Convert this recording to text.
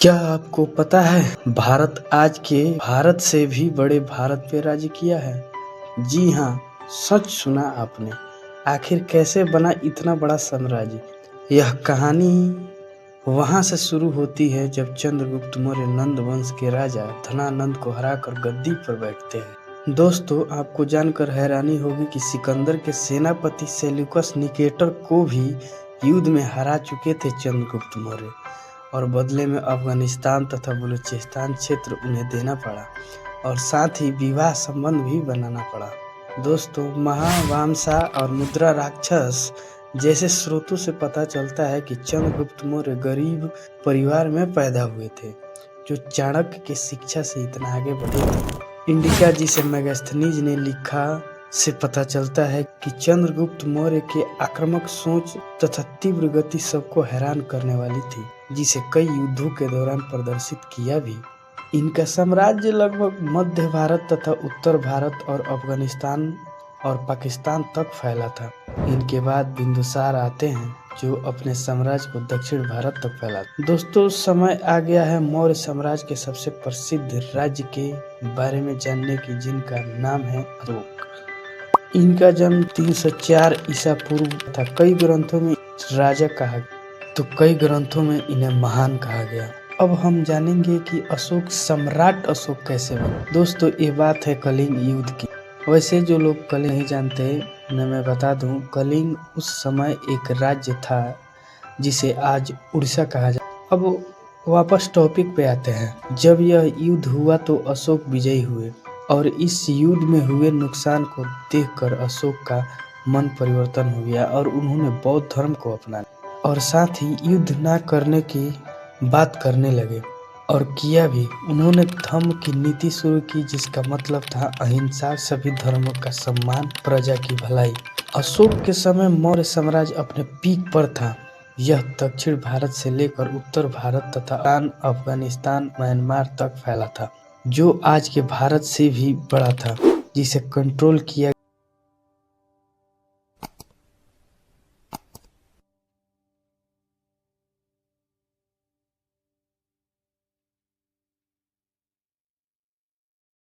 क्या आपको पता है भारत आज के भारत से भी बड़े भारत पे राज्य किया है? जी हाँ, सच सुना आपने। आखिर कैसे बना इतना बड़ा साम्राज्य? यह कहानी वहाँ से शुरू होती है जब चंद्रगुप्त मौर्य नंद वंश के राजा धनानंद को हराकर गद्दी पर बैठते हैं। दोस्तों, आपको जानकर हैरानी होगी कि सिकंदर के सेनापति सेल्यूकस निकेटर को भी युद्ध में हरा चुके थे चंद्रगुप्त मौर्य, और बदले में अफगानिस्तान तथा बलूचिस्तान क्षेत्र उन्हें देना पड़ा और साथ ही विवाह संबंध भी बनाना पड़ा। दोस्तों, महावंशा और मुद्रा राक्षस जैसे स्रोतों से पता चलता है कि चंद्रगुप्त मौर्य गरीब परिवार में पैदा हुए थे, जो चाणक्य की शिक्षा से इतना आगे बढ़े थे। इंडिका जिसे मेगास्थनीज ने लिखा से पता चलता है कि चंद्रगुप्त मौर्य के आक्रामक सोच तथा तीव्र गति सबको हैरान करने वाली थी, जिसे कई युद्धों के दौरान प्रदर्शित किया भी। इनका साम्राज्य लगभग मध्य भारत तथा उत्तर भारत और अफगानिस्तान और पाकिस्तान तक फैला था। इनके बाद बिंदुसार आते हैं, जो अपने साम्राज्य को दक्षिण भारत तक फैला। दोस्तों, समय आ गया है मौर्य साम्राज्य के सबसे प्रसिद्ध राज्य के बारे में जानने की, जिनका नाम है अशोक। इनका जन्म 304 ईसा पूर्व था। कई ग्रंथों में राजा कहा, तो कई ग्रंथों में इन्हें महान कहा गया। अब हम जानेंगे कि अशोक सम्राट अशोक कैसे बने। दोस्तों, ये बात है कलिंग युद्ध की। वैसे जो लोग कलिंग नहीं जानते, उन्हें मैं बता दूं, कलिंग उस समय एक राज्य था जिसे आज उड़ीसा कहा जाता। अब वापस टॉपिक पे आते हैं। जब यह युद्ध हुआ तो अशोक विजयी हुए, और इस युद्ध में हुए नुकसान को देखकर अशोक का मन परिवर्तन हो गया और उन्होंने बौद्ध धर्म को अपनाया और साथ ही युद्ध न करने की बात करने लगे, और किया भी। उन्होंने धम्म की नीति शुरू की, जिसका मतलब था अहिंसा, सभी धर्मों का सम्मान, प्रजा की भलाई। अशोक के समय मौर्य साम्राज्य अपने पीक पर था। यह दक्षिण भारत से लेकर उत्तर भारत तथा अफगानिस्तान, म्यांमार तक फैला था, जो आज के भारत से भी बड़ा था, जिसे कंट्रोल किया